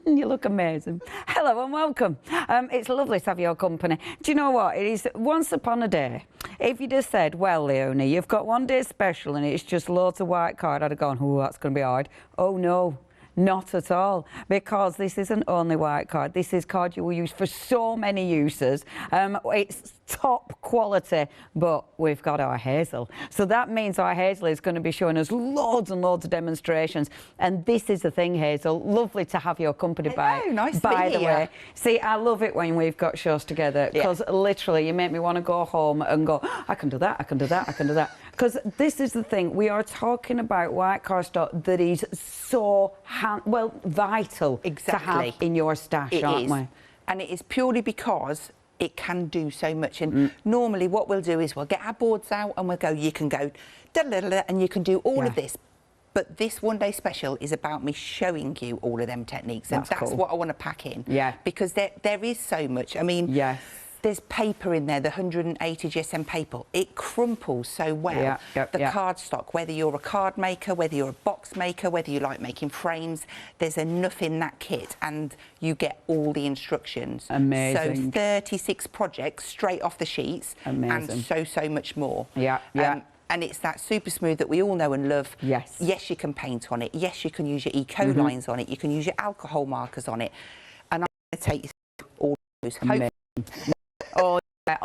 You look amazing. Hello and welcome. It's lovely to have your company. Do you know what? It is once upon a day. If you just said, well, Leonie, you've got one day special and it's just loads of white card, I'd have gone, oh, that's going to be hard. Oh, no. Not at all, because this isn't only white card. This is card you will use for so many uses. It's top quality, but we've got our Hazel. So that means our Hazel is going to be showing us loads and loads of demonstrations. And this is the thing, Hazel. Lovely to have your company by the way. See, I love it when we've got shows together, because literally you make me want to go home and go, I can do that, I can do that, I can do that. Because this is the thing, we are talking about white cardstock that is so vital to have in your stash, aren't we? And it is purely because it can do so much. And normally what we'll do is we'll get our boards out and we'll go, you can go da-da-da-da, and you can do all of this. But this one day special is about me showing you all of them techniques. And that's what I want to pack in. Because there is so much. I mean, there's paper in there, the 180 GSM paper. It crumples so well. The cardstock, whether you're a card maker, whether you're a box maker, whether you like making frames, there's enough in that kit and you get all the instructions. Amazing. So 36 projects straight off the sheets. Amazing. And so much more. And it's that super smooth that we all know and love. Yes, you can paint on it. Yes, you can use your eco lines on it. You can use your alcohol markers on it. And I'm going to take you through all those. Oh, yeah.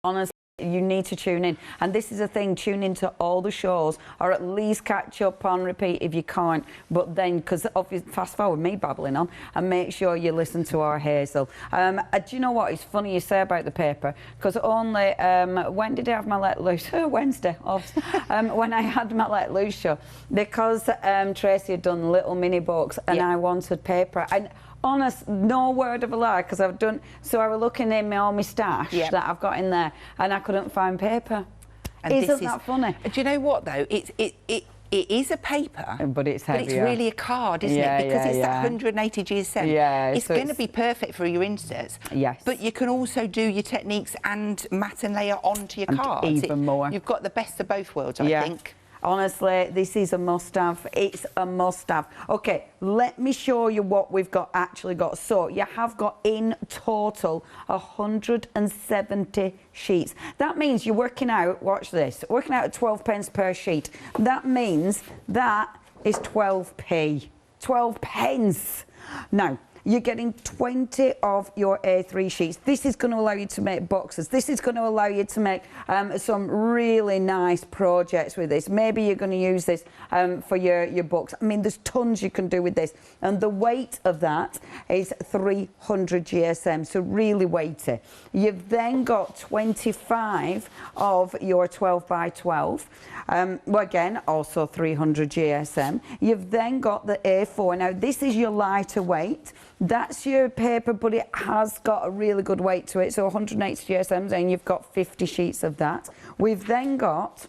Honestly, you need to tune in. And this is a thing, tune into all the shows, or at least catch up on repeat if you can't. But then, because obviously, fast forward me babbling on, and make sure you listen to our Hazel. Do you know what? It's funny you say about the paper, because only, when did I have my Let Loose? Wednesday, when I had my Let Loose show. Because Tracy had done little mini books, and I wanted paper. And honest, no word of a lie, because I've done, so I was looking in all my stash that I've got in there, and I couldn't find paper. And isn't that funny? Do you know what though? It is a paper, but it's heavier. But it's really a card, isn't it? Because it's that 180 GSM. It's going to be perfect for your inserts. But you can also do your techniques and mat and layer onto your cards. Even more. You've got the best of both worlds, I think. Honestly, this is a must-have. It's a must-have. Okay, let me show you what we've actually got. So you have got in total 170 sheets. That means you're working out, watch this, working out at 12 pence per sheet. That means that is 12p. 12 pence. Now, you're getting 20 of your A3 sheets. This is going to allow you to make boxes. This is going to allow you to make some really nice projects with this. Maybe you're going to use this for your books. I mean, there's tons you can do with this. And the weight of that is 300 GSM, so really weighty. You've then got 25 of your 12 by 12. Well, again, also 300 GSM. You've then got the A4. Now, this is your lighter weight. That's your paper, but it has got a really good weight to it. So 180 GSMs, and you've got 50 sheets of that. We've then got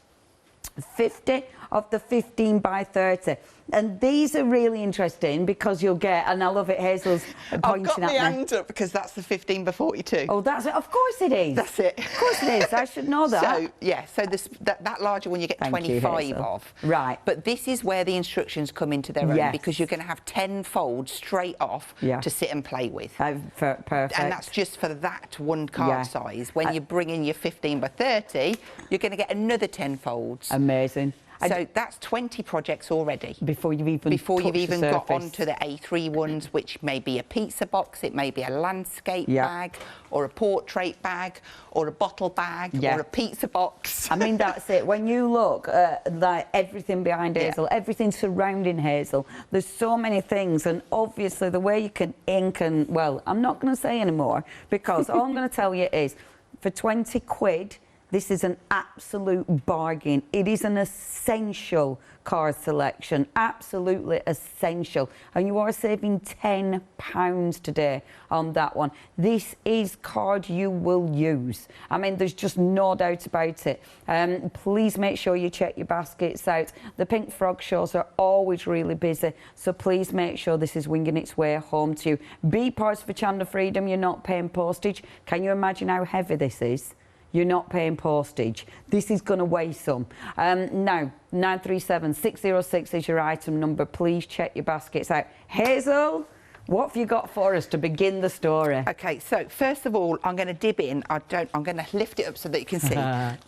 50 of the 15 by 30. And these are really interesting because you'll get, and I love it, Hazel's pointing at me. I've got my hand up because that's the 15 by 42. Oh, that's it. Of course it is. That's it. Of course it is. I should know that. So, yeah, so that larger one you get 25 of. Right. But this is where the instructions come into their own, because you're going to have 10 folds straight off to sit and play with. Perfect. And that's just for that one card size. When you bring in your 15 by 30, you're going to get another 10 folds. Amazing. So that's 20 projects already. Before you've even got onto the A3 ones, which may be a pizza box, it may be a landscape bag, or a portrait bag, or a bottle bag, or a pizza box. I mean, that's it. When you look at like everything behind Hazel, everything surrounding Hazel, there's so many things, and obviously the way you can ink and, well, I'm not going to say anymore, because all I'm going to tell you is, for 20 quid, this is an absolute bargain. It is an essential card selection, absolutely essential. And you are saving £10 today on that one. This is card you will use. I mean, there's just no doubt about it. Please make sure you check your baskets out. The Pink Frog shows are always really busy, so please make sure this is winging its way home to you. Be part of Hochanda Freedom, you're not paying postage. Can you imagine how heavy this is? You're not paying postage. This is going to weigh some. Now, 937-606 is your item number. Please check your baskets out. Hazel, what have you got for us to begin the story? Okay, so first of all, I'm going to dib in. I'm going to lift it up so that you can see.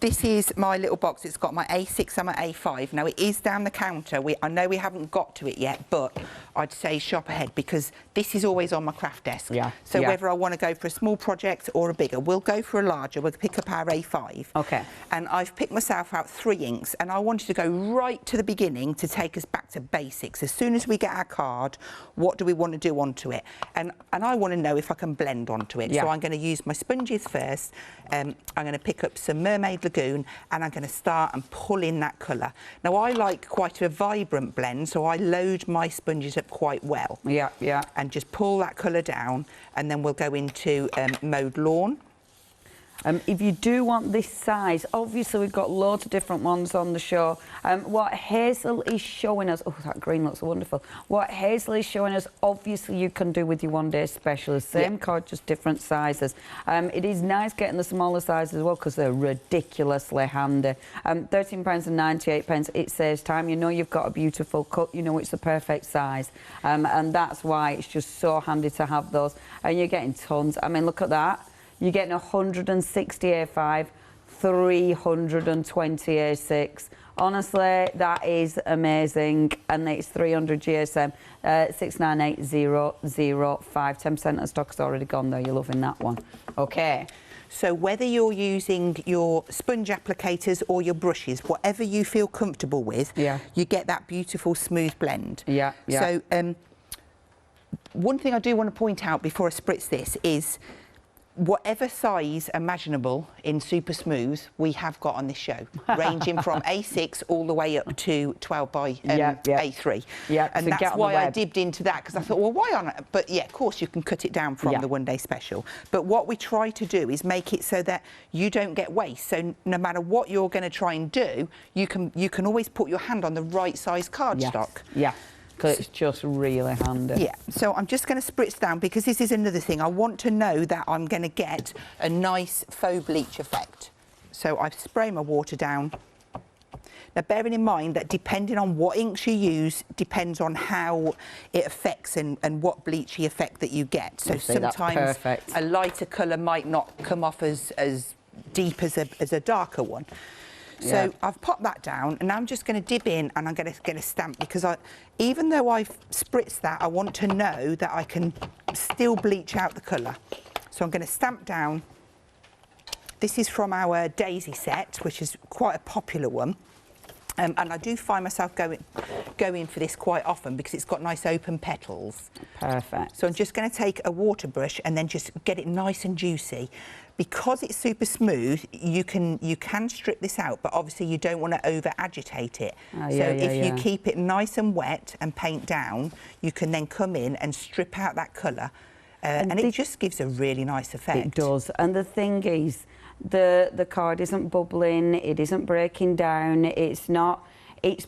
This is my little box. It's got my A6 and my A5. Now, it is down the counter. I know we haven't got to it yet, but I'd say shop ahead because this is always on my craft desk. Yeah. So whether I want to go for a small project or a bigger, we'll go for a larger. We'll pick up our A5. Okay. And I've picked myself out 3 inks, and I wanted to go right to the beginning to take us back to basics. As soon as we get our card, what do we want to do onto it? And I want to know if I can blend onto it. Yeah. So I'm going to use my sponges first. I'm going to pick up some Mermaid Lagoon, and I'm going to start and pull in that colour. Now, I like quite a vibrant blend, so I load my sponges up quite well. Yeah, yeah. And just pull that colour down, and then we'll go into Mode Lawn. If you do want this size, obviously we've got loads of different ones on the show. What Hazel is showing us, oh, that green looks wonderful. What Hazel is showing us, obviously you can do with your one day specials. Same card, just different sizes. It is nice getting the smaller sizes as well because they're ridiculously handy. £13.98, it saves time. You know you've got a beautiful cut, you know it's the perfect size. And that's why it's just so handy to have those. And you're getting tons. I mean, look at that. You're getting 160 A5, 320 A6. Honestly, that is amazing. And it's 300 GSM, 698005. 10% of stock has already gone though. You're loving that one. Okay. So whether you're using your sponge applicators or your brushes, whatever you feel comfortable with, you get that beautiful smooth blend. Yeah, yeah. So one thing I do want to point out before I spritz this is whatever size imaginable in super smooth we have got on this show, ranging from A6 all the way up to 12 by A3. Yeah, and that's why I dipped into that, because I thought, well, why on it? But yeah, of course you can cut it down from the one day special. But what we try to do is make it so that you don't get waste. So no matter what you're going to try and do, you can always put your hand on the right size cardstock. Yeah. Because it's just really handy. Yeah, so I'm just going to spritz down because this is another thing. I want to know that I'm going to get a nice faux bleach effect. So I spray my water down. Now, bearing in mind that depending on what inks you use, depends on how it affects and what bleachy effect that you get. So sometimes a lighter colour might not come off as deep as a darker one. So I've popped that down, and now I'm just going to dip in and I'm going to get a stamp because even though I've spritzed that, I want to know that I can still bleach out the colour. So I'm going to stamp down. This is from our Daisy set, which is quite a popular one. And I do find myself going for this quite often because it's got nice open petals. Perfect. So I'm just going to take a water brush and then just get it nice and juicy. Because it's super smooth, you can strip this out, but obviously you don't want to over agitate it. If you keep it nice and wet and paint down, you can then come in and strip out that colour, and it just gives a really nice effect. It does. And the thing is, the card isn't bubbling, it isn't breaking down, it's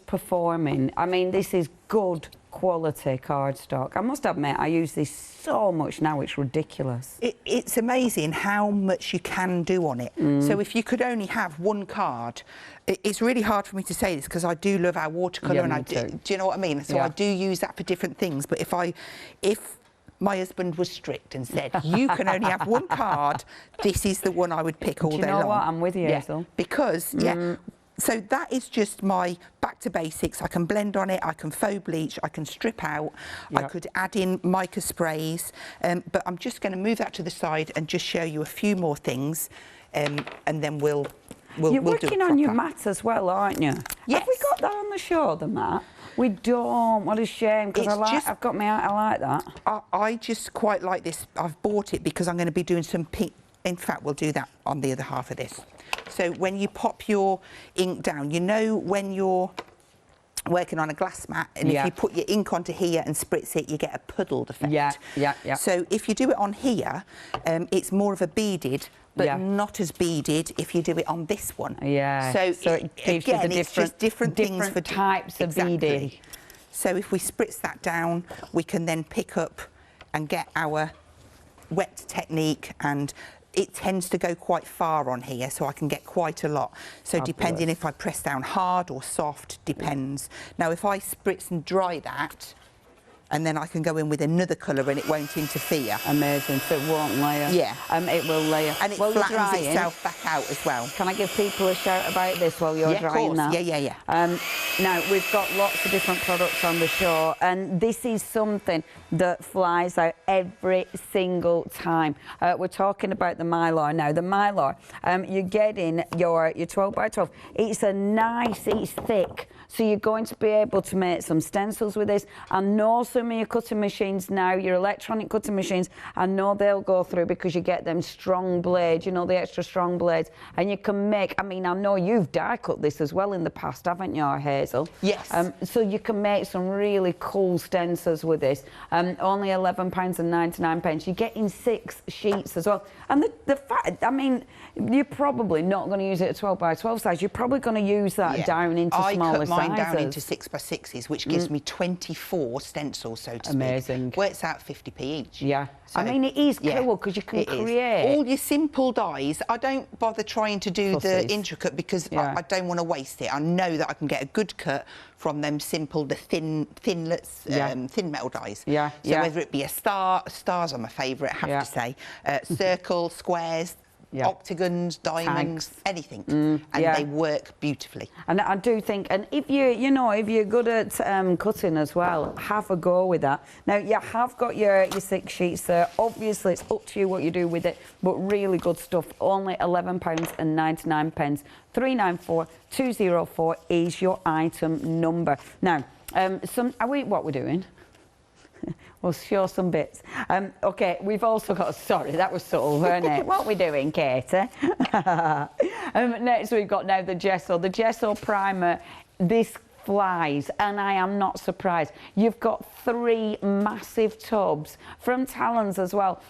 performing. I mean, this is good quality cardstock. I must admit, I use this so much now, it's ridiculous. It's amazing how much you can do on it. So if you could only have one card, it's really hard for me to say this because I do love our watercolour, and do you know what I mean? So I do use that for different things, but if my husband was strict and said, you can only have one card, this is the one I would pick all day long. Do you know what? I'm with you, Hazel. Because, so that is just my back to basics. I can blend on it, I can faux bleach, I can strip out, I could add in mica sprays, but I'm just going to move that to the side and just show you a few more things, and then we'll You're working on your mat as well, aren't you? Yes. Have we got that on the show, the mat? We don't. What a shame, because I've got me out. I like that. I just quite like this. I've bought it because I'm going to be doing some pink. In fact, we'll do that on the other half of this. So when you pop your ink down, you know when you're working on a glass mat, and if you put your ink onto here and spritz it, you get a puddled effect. Yeah. So if you do it on here, it's more of a beaded, but not as beaded if you do it on this one. Yeah. So it gives you the different things for types of beading. So if we spritz that down, we can then pick up and get our wet technique and it tends to go quite far on here, so I can get quite a lot. So depending if I press down hard or soft, depends. Now, if I spritz and dry that, and then I can go in with another colour and it won't interfere. Amazing, so it won't layer. Yeah. It will layer. And it flattens itself back out as well. Can I give people a shout about this while you're drying that? Yeah. Now, we've got lots of different products on the show, and this is something that flies out every single time. We're talking about the Mylar now. The Mylar, you're getting your 12 by 12. It's it's thick. So you're going to be able to make some stencils with this. I know some of your cutting machines now, your electronic cutting machines, I know they'll go through because you get them strong blades, you know, the extra strong blades. And you can make, I mean, I know you've die cut this as well in the past, haven't you, Hazel? Yes. So you can make some really cool stencils with this. Only £11.99. You're getting 6 sheets as well. And the fact, I mean, you're probably not going to use it at 12 by 12 size. You're probably going to use that down into smaller sizes. I cut mine down into 6 by 6s, which gives me 24 stencils, so to speak. Amazing. Works out 50p each. Yeah. So, I mean, it is cool because you can create. All your simple dies, I don't bother trying to do the intricate because I don't want to waste it. I know that I can get a good cut from them simple, the thin metal dies. Yeah. So whether it be a stars are my favourite, I have to say. Circles, squares, octagons, diamonds, anything, and they work beautifully. And I do think, and if you're good at cutting as well, have a go with that. Now you have got your 6 sheets there. Obviously, it's up to you what you do with it, but really good stuff. Only £11.99. 394204 is your item number. Now, what we're doing? We'll show some bits. OK, we've also got... Sorry, that was subtle, weren't it? What are we doing, Katie? Next, we've got now the gesso. The gesso primer, this flies, and I am not surprised. You've got 3 massive tubs from Talons as well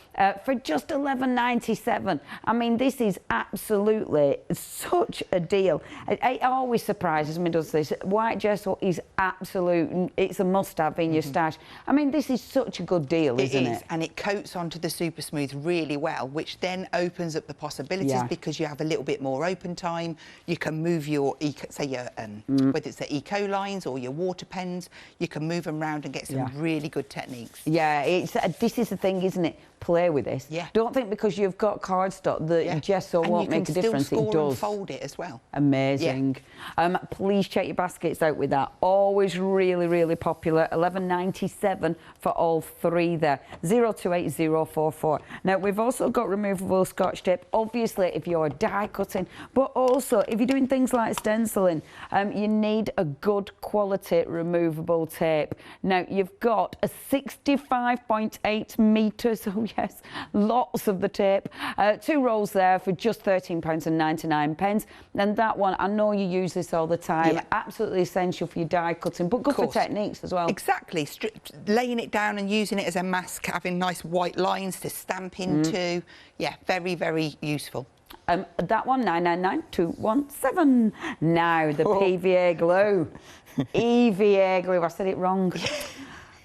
for just £11.97. I mean, this is absolutely such a deal. It always surprises me, does this? White gesso is absolute. It's a must-have in your stash. I mean, this is such a good deal, isn't it? And it coats onto the Super Smooth really well, which then opens up the possibilities because you have a little bit more open time. You can move your, whether it's the eco lines or your water pens, you can move them around and get some really good techniques. Yeah, this is the thing, isn't it? Play with this. Yeah. Don't think because you've got cardstock that gesso won't make a difference. And you can it still does. score and fold it as well. Amazing. Yeah. Please check your baskets out with that. Always really, really popular. £11.97 for all 3 there. 028044. Now, we've also got removable Scotch tape. Obviously, if you're die cutting, but also if you're doing things like stenciling, you need a good quality removable tape. Now, you've got a 65.8 metres. Oh, yes, lots of the tape. 2 rolls there for just £13.99. And that one, I know you use this all the time. Yeah. Absolutely essential for your die cutting, but good for techniques as well. Exactly. Laying it down and using it as a mask, having nice white lines to stamp into. Yeah, very, very useful. That one, 999217. Now, the PVA glue. EVA glue, I said it wrong.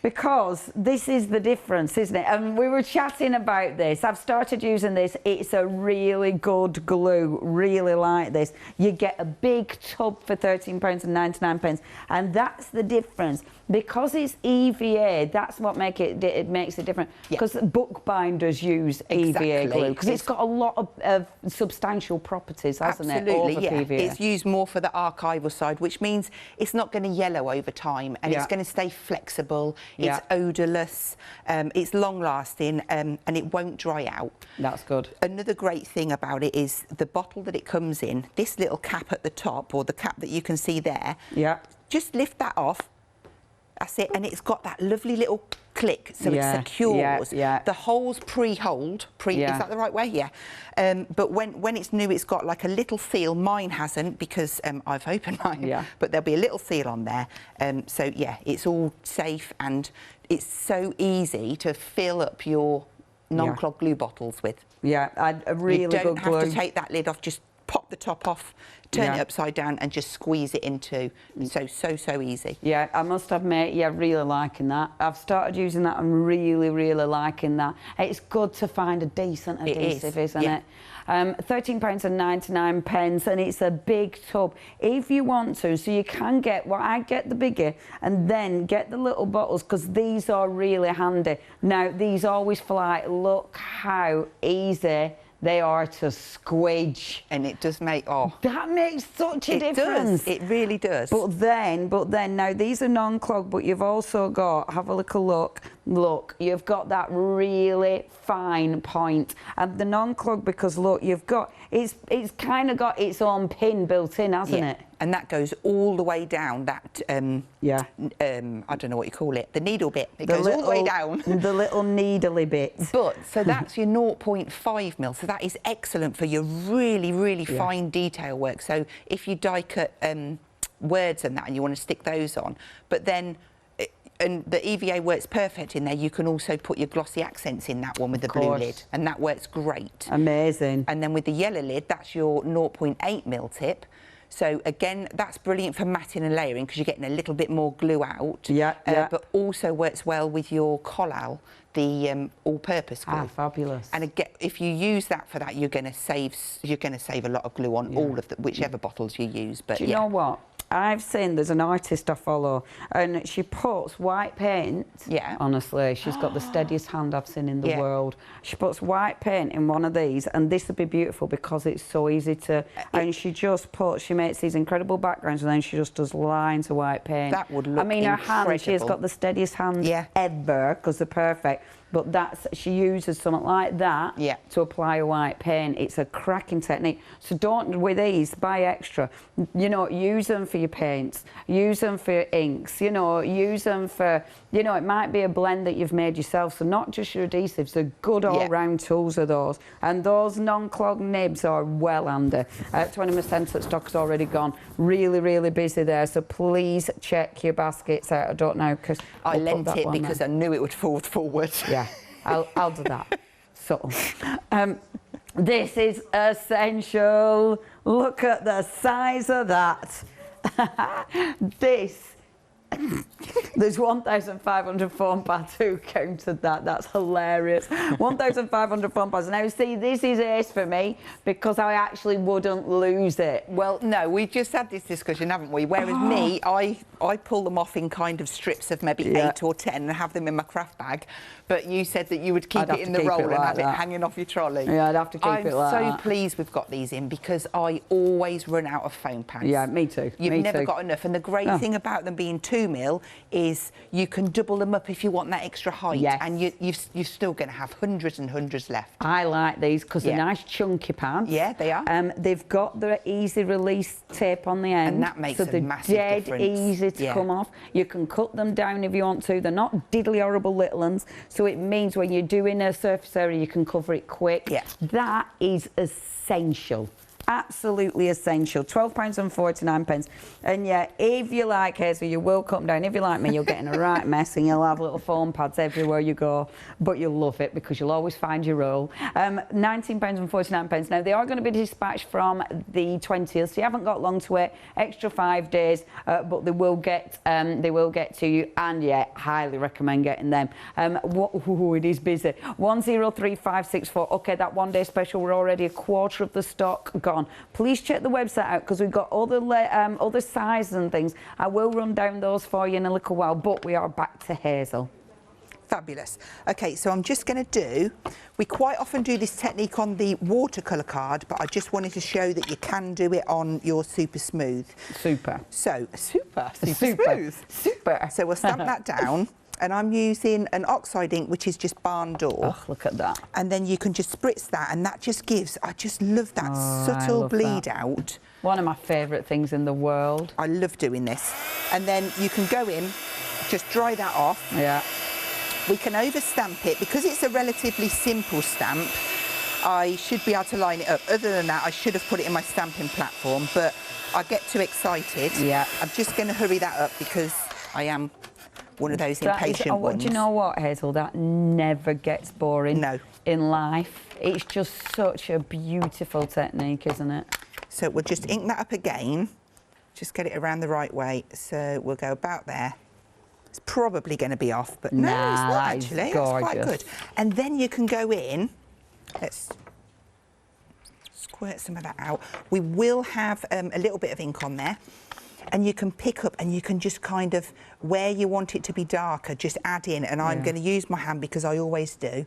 Because this is the difference, isn't it? And we were chatting about this. I've started using this. It's a really good glue. Really like this. You get a big tub for £13.99, and that's the difference. Because it's EVA, that's what makes it different. Because bookbinders use EVA glue because it's got a lot of substantial properties, hasn't it? Over PVA. It's used more for the archival side, which means it's not going to yellow over time, and it's going to stay flexible. It's odourless, it's long-lasting, and it won't dry out. That's good. Another great thing about it is the bottle that it comes in, this little cap at the top, or the cap that you can see there, just lift that off. That's it, and it's got that lovely little click, so it secures. The holes pre-hold. Is that the right way? Yeah. But when it's new, it's got like a little seal. Mine hasn't because I've opened mine. Yeah. But there'll be a little seal on there. So yeah, it's all safe, and it's so easy to fill up your non-clog glue bottles with. Yeah, a really good glue. You don't have to take that lid off. Just pop the top off, turn it upside down and just squeeze it in two. So easy. Yeah, I must admit, yeah, really liking that. I've started using that and really liking that. It's good to find a decent adhesive, isn't it? £13.99 and it's a big tub if you want to, so you can get, well, I get the bigger and then get the little bottles because these are really handy. Now these always fly. Look how easy they are to squidge. And it does make, that makes such a difference. It really does. But then, now these are non-clog, but you've also got, have a little look, you've got that really fine point. And the non-clog, because look, you've got, it's kind of got its own pin built in, hasn't it? And that goes all the way down, that, I don't know what you call it, the needle bit. It goes all the way down. The little needly bit. But, so that's your 0.5 mil, so that is excellent for your really fine detail work. So if you die cut words and that and you want to stick those on, but then, and the EVA works perfect in there, you can also put your glossy accents in that one with the blue lid, and that works great. Amazing. And then with the yellow lid, that's your 0.8 mil tip. So again, that's brilliant for matting and layering because you're getting a little bit more glue out. But also works well with your collal, the all-purpose glue. Fabulous. And again, if you use that for that, you're going to save a lot of glue on all of the whichever bottles you use. But do you know what? I've seen, there's an artist I follow, and she puts white paint. Yeah. Honestly, she's got the steadiest hand I've seen in the world. She puts white paint in one of these, and this would be beautiful because it's so easy to. And she makes these incredible backgrounds, and then she just does lines of white paint. That would look her hand, she has got the steadiest hand ever because they're perfect. But she uses something like that to apply a white paint. It's a cracking technique. So don't, with these, buy extra. You know, use them for your paints, use them for your inks, you know, use them for, you know, it might be a blend that you've made yourself, so not just your adhesives, they're good all-round tools are those. And those non-clog nibs are well under. 20% of stock has already gone. Really busy there, so please check your baskets out. I don't know, because I lent it because I knew it would fall forward. Yeah, I'll do that. So, this is essential. Look at the size of that. There's 1,500 foam pads. Who counted that? That's hilarious. 1,500 foam pads. Now, see, this is ace for me because I actually wouldn't lose it. Well, no, we've just had this discussion, haven't we? Whereas me, I pull them off in kind of strips of maybe 8 or 10 and have them in my craft bag. But you said that you would keep it in the roll and have it hanging off your trolley. Yeah, I'd have to keep it like that. I'm so pleased we've got these in because I always run out of foam pads. Yeah, me too. You've never got enough. And the great thing about them being 2 mil is you can double them up if you want that extra height. Yes. And you're still going to have hundreds and hundreds left. I like these because they're nice chunky pads. Yeah, they are. They've got the easy release tape on the end. And that makes a massive difference. So they're dead easy to come off. You can cut them down if you want to. They're not diddly horrible little ones. So it means when you're doing a surface area, you can cover it quick. Yeah. That is essential. Absolutely essential. £12.49. And yeah, if you like Hazel, you will come down. If you like me, you'll get in a right mess and you'll have little foam pads everywhere you go. But you'll love it because you'll always find your roll. £19.49. Now, they are going to be dispatched from the 20th, so you haven't got long to wait. Extra 5 days, but they will get to you. And yeah, highly recommend getting them. It is busy. 103564. Okay, that 1 day special, we're already a quarter of the stock gone. Please check the website out because we've got other sizes and things. I will run down those for you in a little while, but we are back to Hazel. Fabulous. Okay, so I'm just going to we quite often do this technique on the watercolour card, but I just wanted to show that you can do it on your super smooth. Super. So, super smooth. Super. So we'll stamp that down. And I'm using an oxide ink, which is just barn door. Oh, look at that. And then you can just spritz that, and that just gives, I just love that subtle bleed out. One of my favourite things in the world. I love doing this. And then you can go in, just dry that off. Yeah. We can overstamp it. Because it's a relatively simple stamp, I should be able to line it up. Other than that, I should have put it in my stamping platform, but I get too excited. Yeah. I'm just going to hurry that up because I am one of those impatient ones. Do you know what, Hazel? That never gets boring No. in life. It's just such a beautiful technique, isn't it? So we'll just ink that up again, just get it around the right way. So we'll go about there. It's probably going to be off, but no, it's not actually. It's quite good. And then you can go in, let's squirt some of that out. We will have a little bit of ink on there, and you can pick up and you can just kind of, where you want it to be darker, just add in. And I'm going to use my hand because I always do.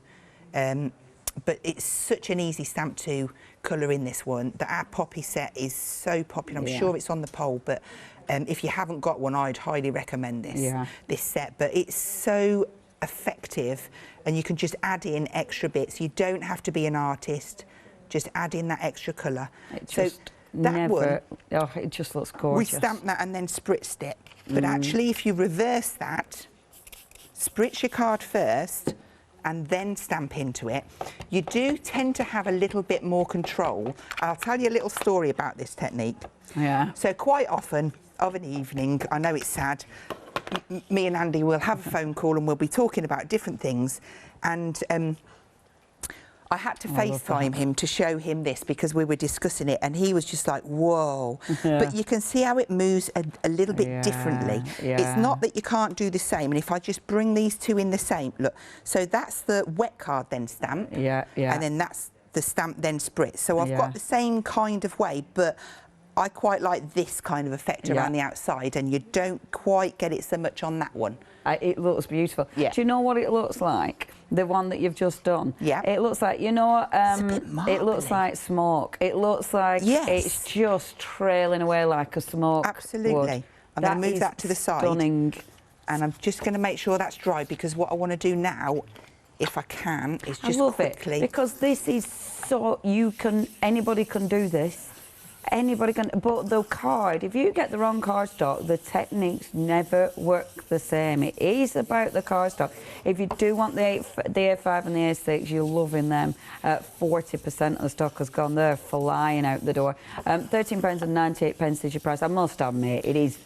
But it's such an easy stamp to colour in this one. Our poppy set is so popular. I'm sure it's on the poll, but if you haven't got one, I'd highly recommend this set. But it's so effective, and you can just add in extra bits. You don't have to be an artist. Just add in that extra colour. So that one, it just looks gorgeous. We stamped that and then spritzed it. But actually, if you reverse that, spritz your card first, and then stamp into it, you do tend to have a little bit more control. I'll tell you a little story about this technique. Yeah. So quite often of an evening, I know it's sad, me and Andy will have a phone call and we'll be talking about different things, and I had to FaceTime him to show him this because we were discussing it, and he was just like, whoa. But you can see how it moves a little bit differently. It's not that you can't do the same. And if I just bring these two in the same, look, so that's the wet card then stamp. And then that's the stamp then spritz. So I've got the same kind of way, but I quite like this kind of effect around the outside, and you don't quite get it so much on that one. It looks beautiful. Do you know what it looks like? The one that you've just done? It looks like, you know, it looks like smoke. It looks like it's just trailing away like a smoke. Absolutely. Wood. I'm going to move that to the side. Stunning. And I'm just going to make sure that's dry, because what I want to do now, if I can, is just quickly. Because this is so, anybody can do this. Anybody can, but the card, if you get the wrong cardstock, the techniques never work the same. It is about the cardstock. If you do want the A5 and the A6, you're loving them. 40% of the stock has gone. They're flying out the door. £13.98 is your price. I must admit, it is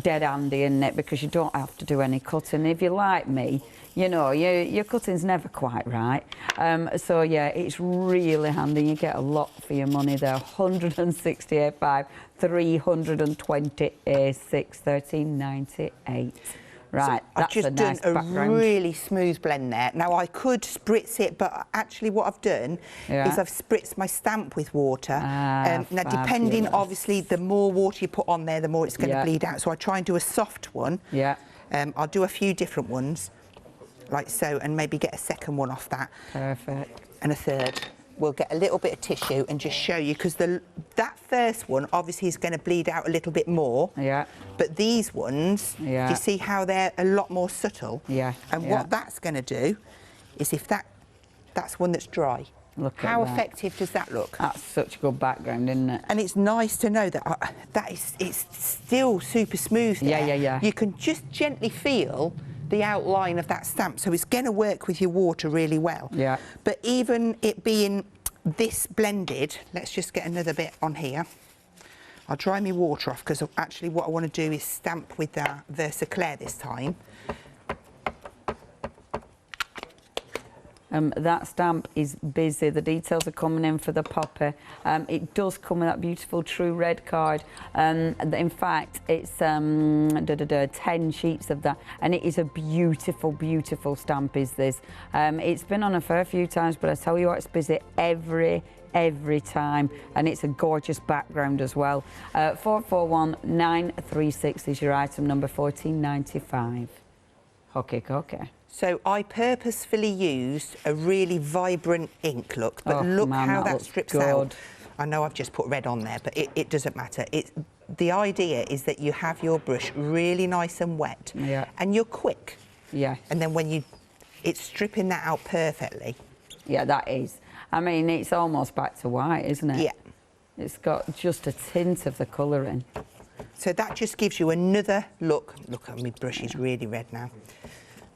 dead handy, isn't it? Because you don't have to do any cutting. If you're like me, you know, your cutting's never quite right. So yeah, it's really handy. You get a lot for your money there. 160 A5, 320 A6, 13.98. Right, so I've just done a really smooth blend there. Now I could spritz it, but actually what I've done is I've spritzed my stamp with water. Now depending, obviously, the more water you put on there, the more it's going to bleed out. So I try and do a soft one. I'll do a few different ones, like so, and maybe get a second one off that. Perfect. And a third. We'll get a little bit of tissue and just show you, because that first one obviously is going to bleed out a little bit more. But these ones, do you see how they're a lot more subtle? And what that's going to do is, if that's one that's dry. Look at how that. Effective does that look? That's such a good background, isn't it? And it's nice to know that it's still super smooth there. You can just gently feel the outline of that stamp, so it's going to work with your water really well. But even it being this blended, let's just get another bit on here. I'll dry my water off, because actually what I want to do is stamp with the Versaclair this time. That stamp is busy. The details are coming in for the poppy. It does come with that beautiful true red card. In fact, it's 10 sheets of that, and it is a beautiful, beautiful stamp, is this. It's been on a fair few times, but I tell you what, it's busy every time, and it's a gorgeous background as well. 441936 is your item number, 14.95. Okay. So I purposefully used a really vibrant ink look, but look how that strips out. I know I've just put red on there, but it doesn't matter. The idea is that you have your brush really nice and wet, and you're quick. And then when it's stripping that out perfectly. That is. I mean, it's almost back to white, isn't it? It's got just a tint of the colour in. So that just gives you another look. Look, my brush is really red now.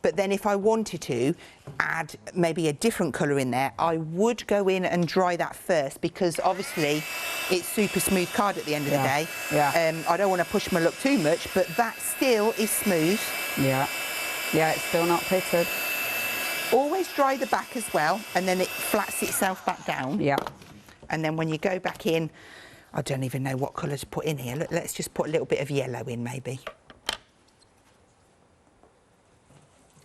But then if I wanted to add maybe a different colour in there, I would go in and dry that first, because obviously it's super smooth card at the end of the day. I don't want to push my look too much, but that still is smooth. It's still not pitted. Always dry the back as well, and then it flats itself back down. And then when you go back in I don't even know what colour to put in here. Let's just put a little bit of yellow in, maybe.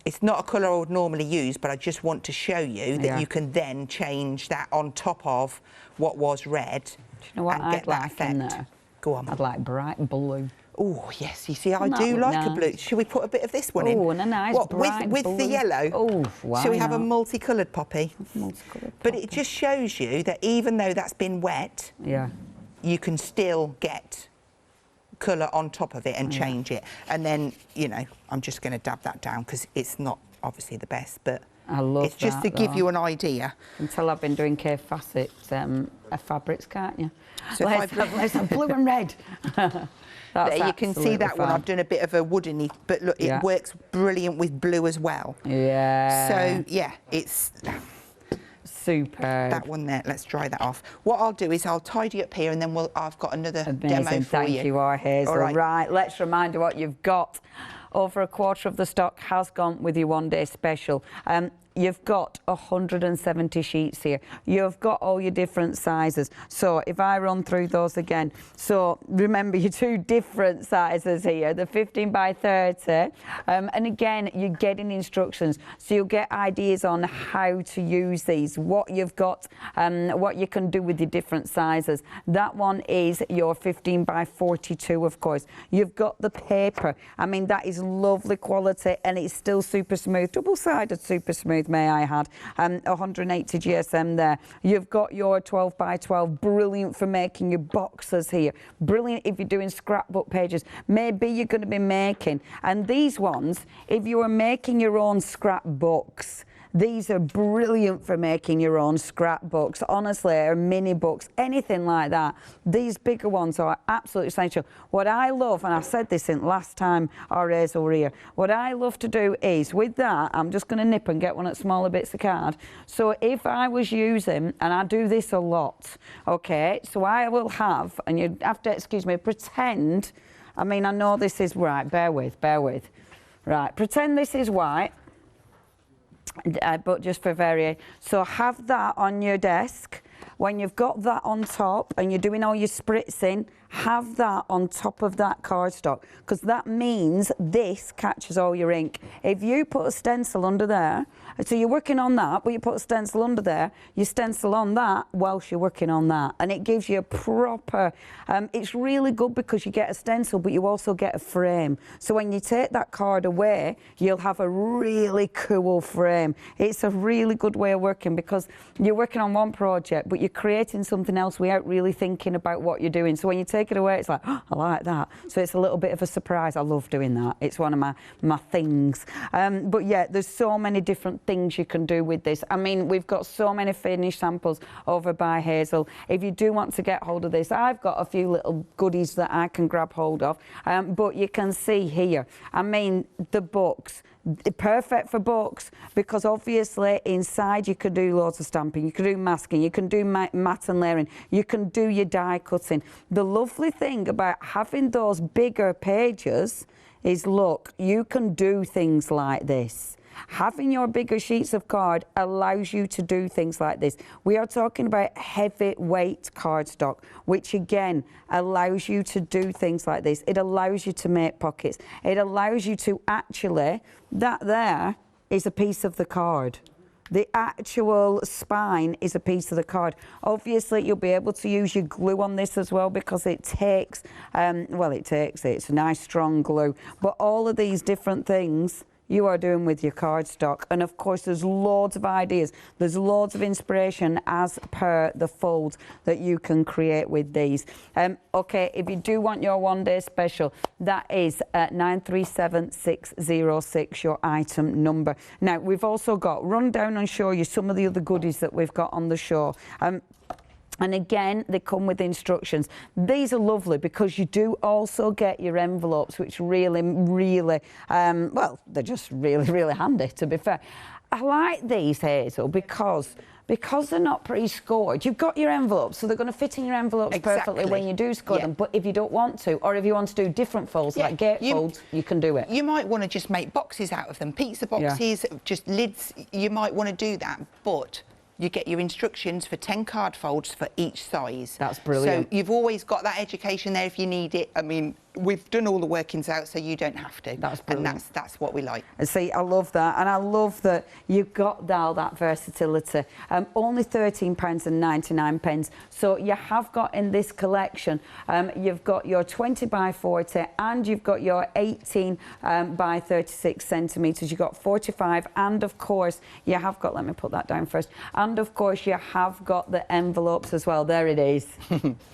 It's not a colour I would normally use, but I just want to show you that you can then change that on top of what was red. Do you know what I'd like in there? Go on. I'd like bright blue. Oh, yes, you see, I do like a blue. Should we put a bit of this one in? Oh, and a nice bright with blue. the yellow? Oh, why Shall we have a not? multicoloured poppy? Multicoloured But poppy. it just shows you that even though that's been wet, you can still get colour on top of it and change it. And then, you know, I'm just going to dab that down because it's not obviously the best, but I love it's just that, to give though. you an idea. Until I've been doing K Facet fabrics, can't you? So let's have blue and red. That's there you can see that one. fun. I've done a bit of a woodeny, but look, it works brilliant with blue as well. Yeah. So yeah, it's superb. that one there. Let's dry that off. What I'll do is I'll tidy up here, and then I've got another demo Amazing. for Thank you, our Hazel. All right. Right, let's remind you what you've got. Over a quarter of the stock has gone with your one-day special. You've got 170 sheets here. You've got all your different sizes. So if I run through those again, so remember your two different sizes here, the 15 by 30. And again, you're getting instructions. So you'll get ideas on how to use these, what you've got, what you can do with your different sizes. That one is your 15 by 42, of course. You've got the paper. I mean, that is lovely quality and it's still super smooth, double-sided super smooth, may I add. 180 GSM there. You've got your 12 by 12, brilliant for making your boxes here. Brilliant if you're doing scrapbook pages. Maybe you're going to be making, and these ones, if you are making your own scrapbooks, these are brilliant for making your own scrapbooks, honestly, or mini books, anything like that. These bigger ones are absolutely essential. What I love, and I said this in last time our Hazel were here, what I love to do is, with that, I'm just going to nip and get one at smaller bits of card. So if I was using, and I do this a lot, okay, so I will have, and you have to, excuse me, pretend, I mean, I know this is right, bear with. Right, pretend this is white. But just for variation. So have that on your desk. When you've got that on top and you're doing all your spritzing, have that on top of that cardstock, because that means this catches all your ink. If you put a stencil under there, so you're working on that, but you put a stencil under there, you stencil on that whilst you're working on that, and it gives you a proper, it's really good because you get a stencil, but you also get a frame. So when you take that card away, you'll have a really cool frame. It's a really good way of working because you're working on one project, but you're creating something else without really thinking about what you're doing. So when you take it away, it's like, oh, I like that. So it's a little bit of a surprise. I love doing that. It's one of my things. But yeah, there's so many different things you can do with this. I mean, we've got so many finished samples over by Hazel. If you do want to get hold of this, I've got a few little goodies that I can grab hold of. But you can see here, I mean, the books, perfect for books, because obviously inside you can do loads of stamping, you can do masking, you can do matte and layering, you can do your die cutting. The lovely thing about having those bigger pages is, look, you can do things like this. Having your bigger sheets of card allows you to do things like this. We are talking about heavyweight cardstock, which again allows you to do things like this. It allows you to make pockets. It allows you to actually, that there is a piece of the card. The actual spine is a piece of the card. Obviously, you'll be able to use your glue on this as well because it takes, it's a nice strong glue. But all of these different things you are doing with your cardstock, and of course there's loads of ideas, there's loads of inspiration as per the folds that you can create with these. Okay, if you do want your one-day special, that is 937606, your item number. Now we've also got, run down and show you some of the other goodies that we've got on the show. And again, they come with instructions. These are lovely because you do also get your envelopes, which really, well, they're just really handy, to be fair. I like these, Hazel, because they're not pre-scored. You've got your envelopes, so they're going to fit in your envelopes perfectly when you do score them. But if you don't want to, or if you want to do different folds, like gate folds, you can do it. You might want to just make boxes out of them, pizza boxes, just lids. You might want to do that, but you get your instructions for 10 card folds for each size. That's brilliant. So you've always got that education there if you need it. I mean, we've done all the workings out so you don't have to. That's brilliant. And that's what we like. And see, I love that, and I love that you've got all that versatility. Only £13.99, so you have got in this collection, you've got your 20 by 40 and you've got your 18 by 36 centimetres. You've got 45, and of course you have got, let me put that down first, and of course you have got the envelopes as well. There it is.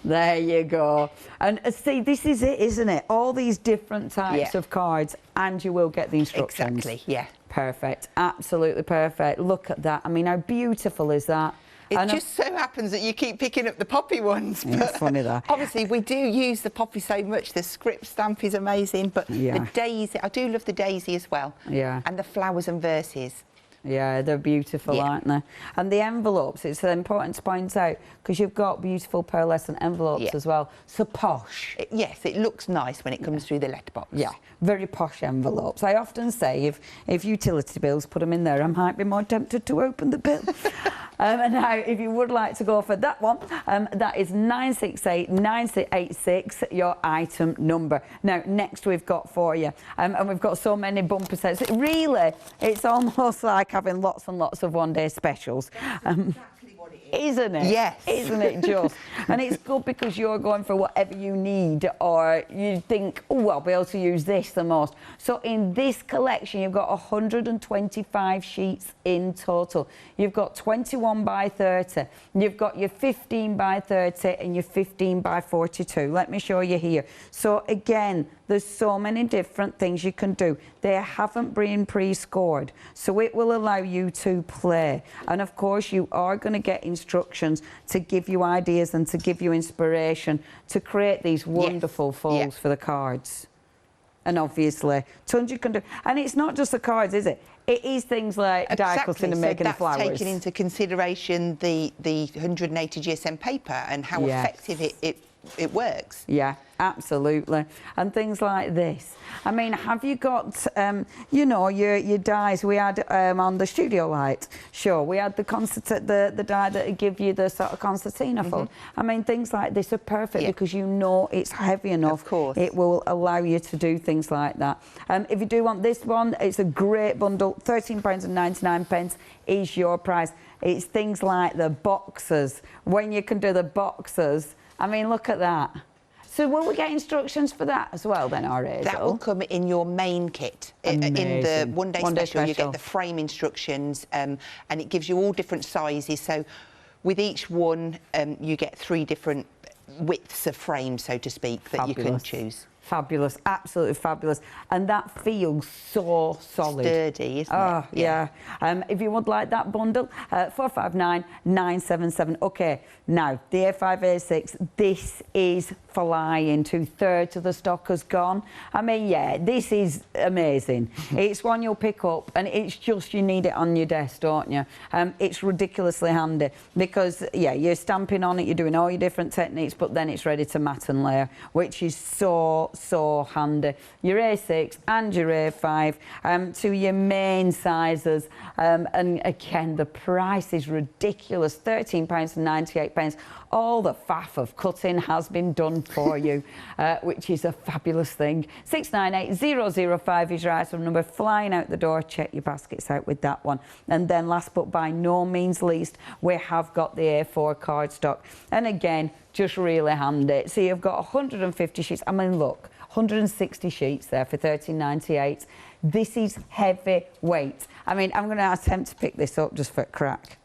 There you go. And see, this is it, isn't it? All these different types of cards, and you will get the instructions. Exactly, yeah. Perfect, absolutely perfect. Look at that. I mean, how beautiful is that? It just so happens that you keep picking up the poppy ones. Yeah, it's funny that. Obviously, we do use the poppy so much. The script stamp is amazing, but the daisy, I do love the daisy as well. Yeah. And the flowers and verses. Yeah, they're beautiful, aren't they? And the envelopes, it's important to point out, because you've got beautiful pearlescent envelopes as well. So posh. Yes, it looks nice when it comes through the letterbox. Yeah, very posh envelopes. I often say if utility bills, put them in there, I might be more tempted to open the bill. And now, if you would like to go for that one, that is 968986, your item number. Now, next we've got for you, and we've got so many bumper sets. Really, it's almost like having lots and lots of one-day specials. Isn't it? Yes. Isn't it just? And it's good because you're going for whatever you need, or you think, oh, I'll be able to use this the most. So in this collection, you've got 125 sheets in total. You've got 21 by 30. You've got your 15 by 30 and your 15 by 42. Let me show you here. So again, there's so many different things you can do. They haven't been pre-scored, so it will allow you to play. And of course, you are going to get instructions to give you ideas and to give you inspiration to create these wonderful folds for the cards. And obviously, tons you can do. And it's not just the cards, is it? It is things like die cutting and making the flowers. That's taking into consideration the 180 GSM paper and how effective it works. Yeah, absolutely. And things like this. I mean, have you got, you know, your dies? We had on the Studio Light show, we had the die that would give you the sort of concertina fold. I mean, things like this are perfect because you know it's heavy enough. Of course. It will allow you to do things like that. If you do want this one, it's a great bundle. £13.99 is your price. It's things like the boxes. When you can do the boxes, I mean, look at that. So will we get instructions for that as well then, Hazel? That will come in your main kit. In the one-day special, you get the frame instructions, and it gives you all different sizes. So with each one, you get 3 different widths of frame, so to speak, that you can choose. Fabulous, absolutely fabulous. And that feels so solid. Sturdy, isn't it? Yeah. If you would like that bundle, 459977. Okay, now, the A5, A6, this is flying. 2/3 of the stock has gone. I mean, yeah, this is amazing. It's one you'll pick up, and it's just, you need it on your desk, don't you? It's ridiculously handy because, yeah, you're stamping on it, you're doing all your different techniques, but then it's ready to mat and layer, which is so handy. Your A6 and your A5 to your main sizes, and again, the price is ridiculous, £13.98. All the faff of cutting has been done for you, which is a fabulous thing. 698005 is your item number. Flying out the door, check your baskets out with that one. And then last but by no means least, we have got the A4 cardstock. And again, just really handy. So you've got 150 sheets. I mean, look, 160 sheets there for £13.98. This is heavy weight. I mean, I'm going to attempt to pick this up just for a crack.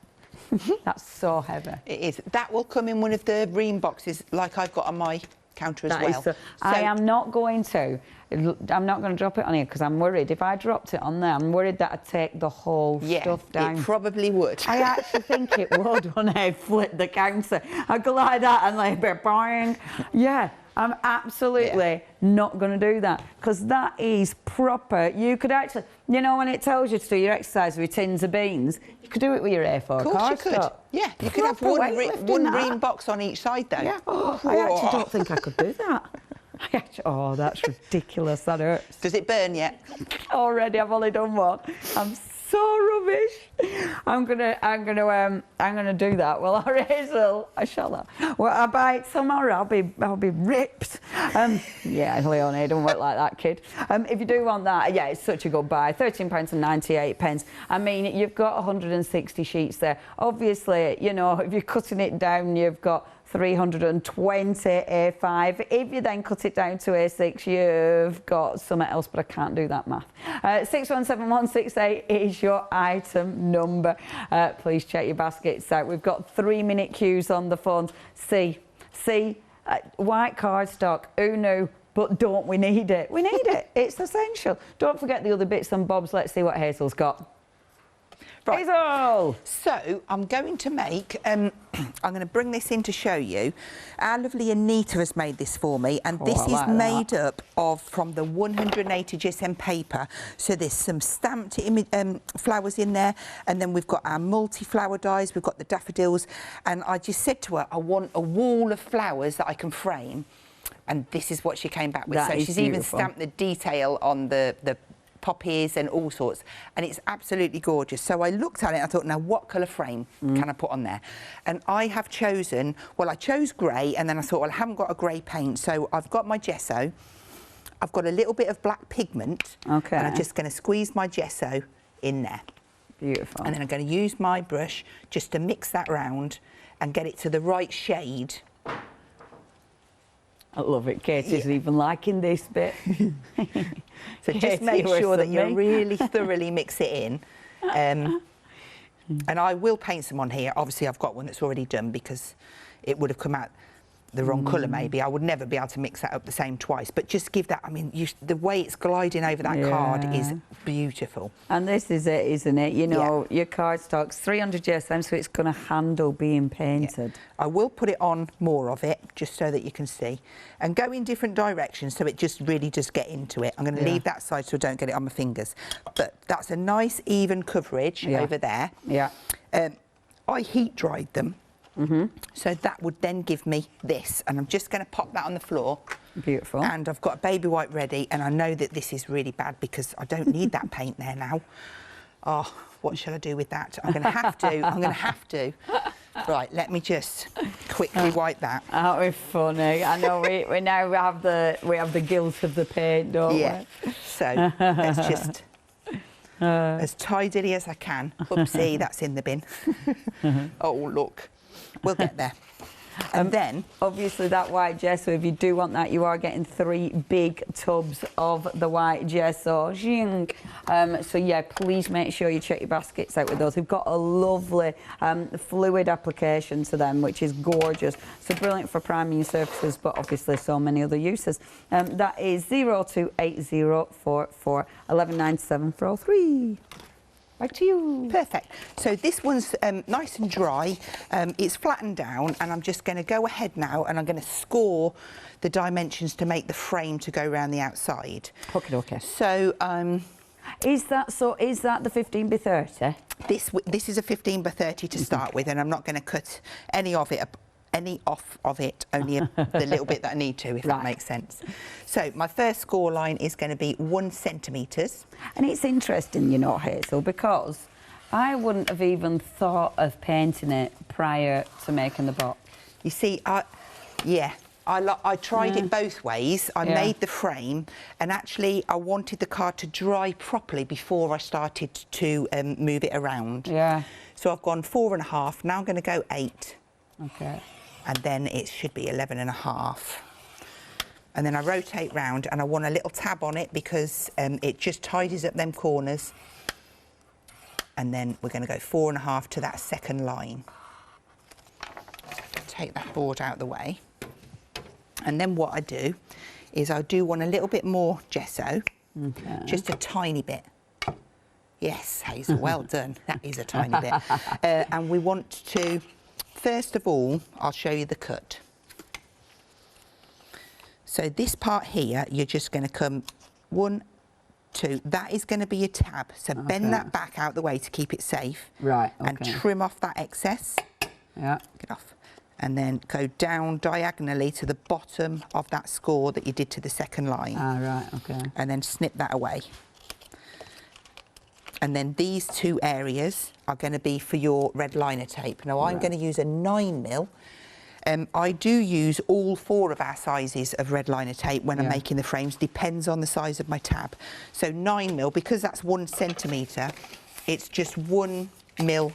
That's so heavy. It is. That will come in one of the ream boxes, like I've got on my counter as well. I am not going to drop it on here because I'm worried. If I dropped it on there, I'm worried that I'd take the whole stuff down. It probably would. I actually think it would when I flip the counter. I'd go like that and like, bang. Yeah. I'm absolutely not going to do that because that is proper. You could actually, you know, when it tells you to do your exercise with tins of beans, you could do it with your A4 cardstock. Of course you could. Yeah, you could have one ream box on each side though. Yeah. Oh, I actually don't think I could do that. Oh, that's ridiculous. That hurts. Does it burn yet? Already, I've only done one. I'm so rubbish. I'm gonna do that. Well, Hazel, I shall. Well, I buy it tomorrow. I'll be ripped. Yeah, Leonie, it don't work like that, kid. If you do want that, yeah, it's such a good buy. £13.98. I mean, you've got 160 sheets there. Obviously, you know, if you're cutting it down, you've got 320 A5. If you then cut it down to A6, you've got something else, but I can't do that math. 617168 is your item number. Please check your baskets out. We've got 3-minute queues on the phones. White cardstock, who knew? But don't we need it? We need it. It's essential. Don't forget the other bits and bobs. Let's see what Hazel's got. Right. Hazel! So I'm going to make, I'm going to bring this in to show you. Our lovely Anita has made this for me, and this is made up of from the 180 GSM paper. So there's some stamped flowers in there, and then we've got our multi-flower dies, we've got the daffodils, and I just said to her, I want a wall of flowers that I can frame, and this is what she came back with. So she's even stamped the detail on the poppies and all sorts, and it's absolutely gorgeous. So I looked at it and I thought, now what colour frame can I put on there? And I have chosen, well, I chose grey, and then I thought, well, I haven't got a grey paint, so I've got my gesso, I've got a little bit of black pigment, and I'm just going to squeeze my gesso in there. Beautiful. And then I'm going to use my brush just to mix that round and get it to the right shade. I love it. Katie's even liking this bit. So just make sure that you really thoroughly mix it in. And I will paint some on here. Obviously, I've got one that's already done because it would have come out the wrong colour maybe. I would never be able to mix that up the same twice. But just give that, I mean, the way it's gliding over that card is beautiful. And this is it, isn't it? You know, your cardstock's 300 GSM, so it's going to handle being painted. Yeah. I will put it on more of it, just so that you can see. And go in different directions, so it just really does get into it. I'm going to leave that side so I don't get it on my fingers. But that's a nice, even coverage over there. Yeah. I heat dried them. So that would then give me this, and I'm just going to pop that on the floor. Beautiful. And I've got a baby white ready, and I know that this is really bad because I don't need that paint there now. Oh, what shall I do with that? I'm going to have to. I'm going to have to. Right, let me just quickly wipe that. That was funny. I know we now have the guilt of the paint, don't we? Yeah. So let's just as tidily as I can. Oopsie, that's in the bin. Oh, look. We'll get there. And then, obviously, that white gesso, if you do want that, you are getting 3 big tubs of the white gesso. So, yeah, please make sure you check your baskets out with those. We've got a lovely fluid application to them, which is gorgeous. So brilliant for priming your surfaces, but obviously so many other uses. That is 028044 1197 403. Back to you. Perfect. So this one's nice and dry. It's flattened down, and I'm just going to go ahead now, and I'm going to score the dimensions to make the frame to go around the outside. Okay. So is that the 15 by 30? This is a 15 by 30 to start with, and I'm not going to cut any off of it, only the little bit that I need to, if that makes sense. So my first score line is going to be 1 centimetre. And it's interesting, you know, Hazel, because I wouldn't have even thought of painting it prior to making the box. You see, I tried it both ways. I made the frame, and actually I wanted the card to dry properly before I started to move it around. Yeah. So I've gone 4.5. Now I'm going to go 8. Okay. And then it should be 11.5. And then I rotate round, and I want a little tab on it because it just tidies up them corners. And then we're going to go 4.5 to that second line. Take that board out of the way. And then what I do is I do want a little bit more gesso, just a tiny bit. Yes, Hazel, well done. That is a tiny bit. And we want to, first of all, I'll show you the cut. So this part here, you're just going to come 1, 2. That is going to be your tab. So bend that back out the way to keep it safe. Right. Okay. And trim off that excess. Yeah. Get off. And then go down diagonally to the bottom of that score that you did to the second line. Ah, right. Okay. And then snip that away. And then these 2 areas are going to be for your red liner tape. Now I'm going to use a 9mm. I do use all 4 of our sizes of red liner tape when I'm making the frames, depends on the size of my tab. So 9mm, because that's 1 centimetre, it's just 1mm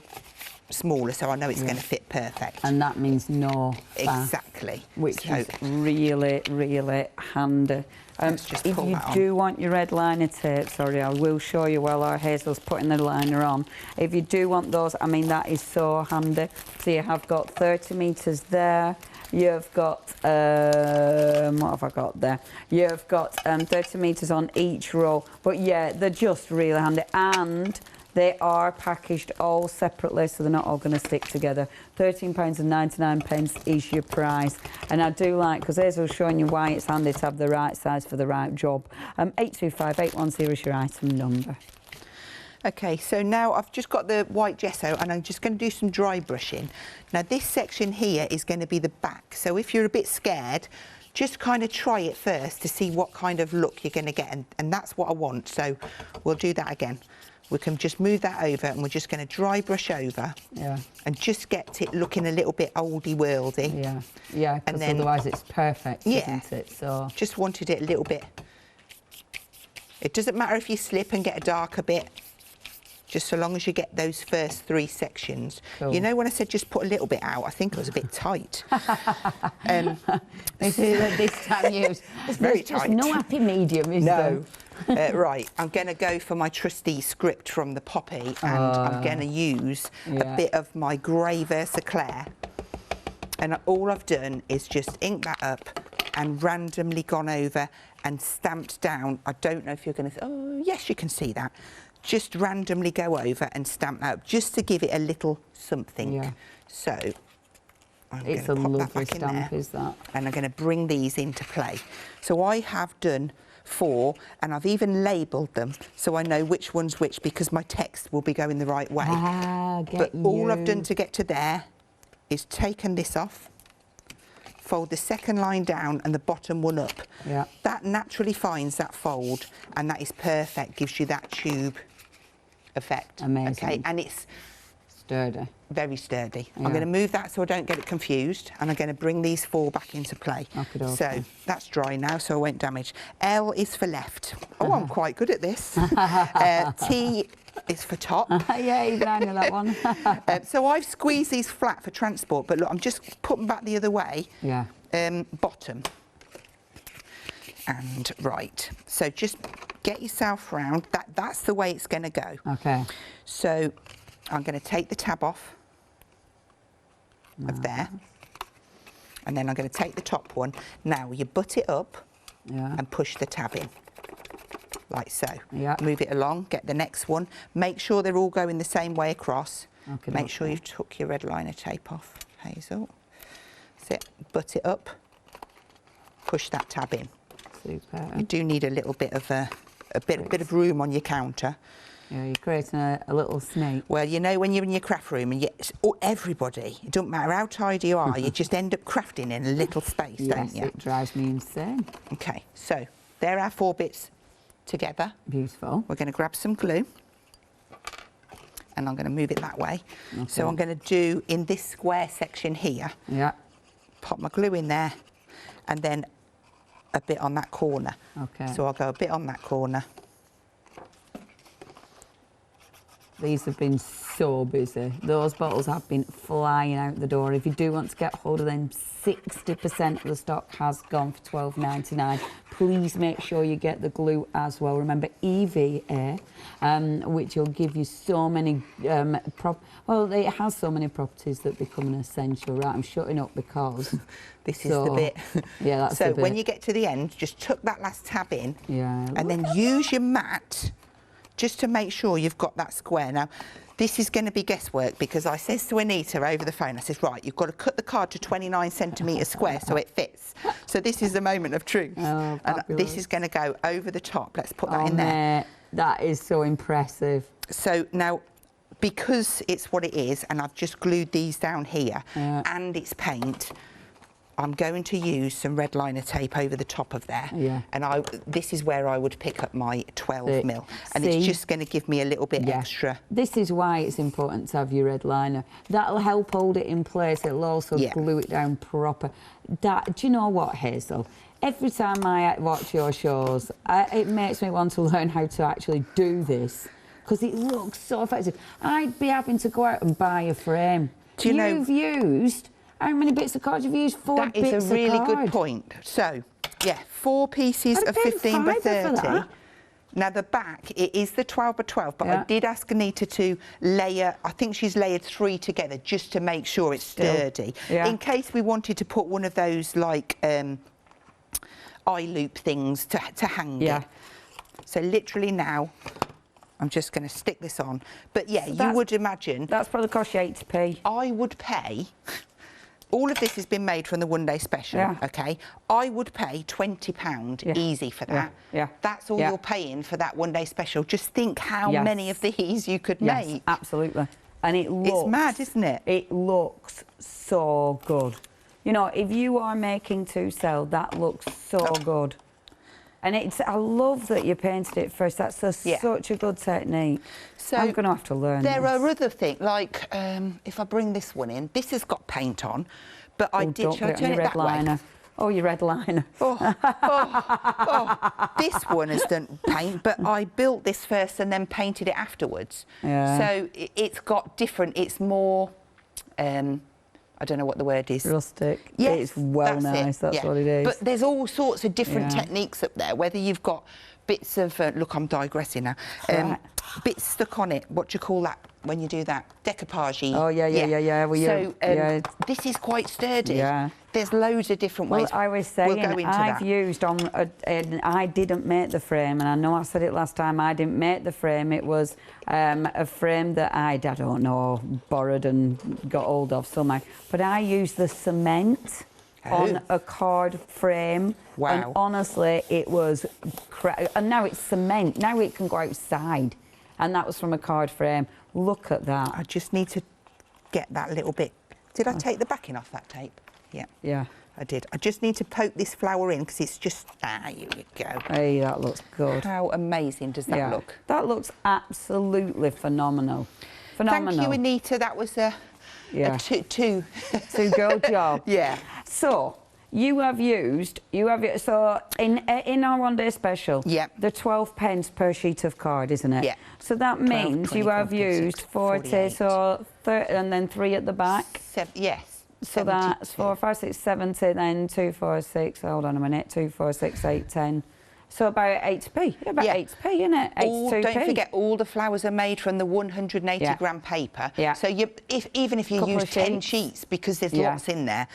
smaller, so I know it's going to fit perfect. And that means no faff, exactly, which is really, really handy. If you do want your red liner tape, sorry, I will show you while our Hazel's putting the liner on. If you do want those, I mean, that is so handy. So you have got 30 metres there. You've got, what have I got there? You've got 30 metres on each row. But yeah, they're just really handy. And they are packaged all separately, so they're not all going to stick together. £13.99 is your price. And I do like, because Hazel's showing you why it's handy to have the right size for the right job. 825 810 is your item number. Okay, so now I've just got the white gesso and I'm just going to do some dry brushing. Now this section here is going to be the back, so if you're a bit scared, just kind of try it first to see what kind of look you're going to get, and that's what I want, so we'll do that again. We can just move that over and we're just going to dry brush over and just get it looking a little bit oldie-worldy. Yeah, because otherwise it's perfect, isn't it? So just wanted it a little bit. It doesn't matter if you slip and get a darker bit, just so long as you get those first 3 sections. Cool. You know when I said just put a little bit out, I think it was a bit tight. This time it's very tight. There's no happy medium, is there? Right, I'm going to go for my trusty script from the Poppy, and I'm going to use a bit of my grey Versaclair. And all I've done is just ink that up and randomly gone over and stamped down. I don't know if you're going to... Oh, yes, you can see that. Just randomly go over and stamp that up, just to give it a little something. Yeah. So it's a lovely stamp, is that? And I'm going to bring these into play. So I have done 4, and I've even labelled them so I know which one's which, because my text will be going the right way. But all I've done to get to there is taken this off, fold the second line down and the bottom one up. Yeah. That naturally finds that fold, and that is perfect, gives you that tube effect. Amazing. Okay, and it's sturdy. Very sturdy. Yeah. I'm going to move that so I don't get it confused, and I'm going to bring these 4 back into play. Okay. So that's dry now, so I won't damage. L is for left. Oh, I'm quite good at this. T is for top. Yeah, even I know that one. So I've squeezed these flat for transport, but look, I'm just putting back the other way. Yeah. Bottom. And right. So just get yourself round. That's the way it's going to go. Okay. So I'm going to take the tab off of there, and then I'm going to take the top one. Now you butt it up and push the tab in, like so. Yeah. Move it along, get the next one. Make sure they're all going the same way across. Okay, make sure you've took your red liner tape off, Hazel. That's it. Butt it up, push that tab in. Super. You do need a little bit of a bit of room on your counter. Yeah, you're creating a little snake. Well, you know, when you're in your craft room, and everybody, it doesn't matter how tidy you are, you just end up crafting in a little space, don't you? Yes, it drives me insane. Okay, so there are 4 bits together. Beautiful. We're going to grab some glue, and I'm going to move it that way. Okay. So I'm going to do, in this square section here, pop my glue in there, and then a bit on that corner. Okay. So I'll go a bit on that corner. These have been so busy. Those bottles have been flying out the door. If you do want to get hold of them, 60% of the stock has gone for $12.99. Please make sure you get the glue as well. Remember EVA, which will give you so many well, it has so many properties that become an essential. Right, I'm shutting up because this is the bit. Yeah, that's so the bit. When you get to the end, just tuck that last tab in, and then use your mat just to make sure you've got that square. Now, this is going to be guesswork, because I says to Anita over the phone, I says, right, you've got to cut the card to 29 centimetres square so it fits. So this is the moment of truth. Oh, and this is going to go over the top. Let's put that in there. That is so impressive. So now, because it's what it is, and I've just glued these down here, and it's paint, I'm going to use some red liner tape over the top of there. Yeah. And this is where I would pick up my 12 mil. And See? it's just going to give me a little bit extra. This is why it's important to have your red liner. That'll help hold it in place. It'll also glue it down proper. Do you know what, Hazel? Every time I watch your shows, it makes me want to learn how to actually do this because it looks so effective. I'd be having to go out and buy a frame. Do you know? You've used, how many bits of card? You've used 4 bits of card. That is a really good point. So, yeah, 4 pieces of 15 by 30. Now, the back, it is the 12 by 12, but I did ask Anita to layer, I think she's layered 3 together just to make sure it's sturdy. Yeah. In case we wanted to put one of those, like, eye loop things to hang it. So literally now I'm just going to stick this on, but yeah, so you would imagine that's probably cost you 80p. I would pay, all of this has been made from the one day special, okay, I would pay £20 easy for that. That's all you're paying for that one day special. Just think how many of these you could make. Absolutely. And it looks, it's mad, isn't it? It looks so good. You know, if you are making to sell, that looks so good. And I love that you painted it first. That's such a good technique. So I'm going to have to learn There are other things, like if I bring this one in, this has got paint on, but I did... Shall I turn it that way? Oh, your red liner. This one has done paint, but I built this first and then painted it afterwards. So it's got different, it's more... I don't know what the word is. Rustic. Yes, it's nice. That's what it is. But there's all sorts of different techniques up there. Whether you've got bits of look, I'm digressing now. Bits stuck on it. What do you call that when you do that? Decoupage. Oh yeah. Well, this is quite sturdy. Yeah. There's loads of different ways. Well, I was saying, we'll go into I've used on, and I didn't make the frame, and I know I said it last time, I didn't make the frame. It was a frame that I don't know, borrowed and got hold of somehow. But I used the cement on a card frame. Wow. And honestly, it was and now it's cement. Now it can go outside. And that was from a card frame. Look at that. I just need to get that little bit. Did I take the backing off that tape? Yeah, I did. I just need to poke this flower in because it's just... here you go. Hey, that looks good. How amazing does that look? That looks absolutely phenomenal. Phenomenal. Thank you, Anita. That was a two-girl job. Yeah. So, you have used... So, in our one day special, the 12 pence per sheet of card, isn't it? Yeah. So that means you have used 40, so 30, and then 3 at the back? Yes. So that's 4, 5, 6, 70, then 2, 4, 6, hold on a minute, 2, 4, 6, 8, 10. So about 8p, about 8p, isn't it? 82p. Don't forget, all the flowers are made from the 180 gram paper. So even if you use 10 sheets, because there's lots in there,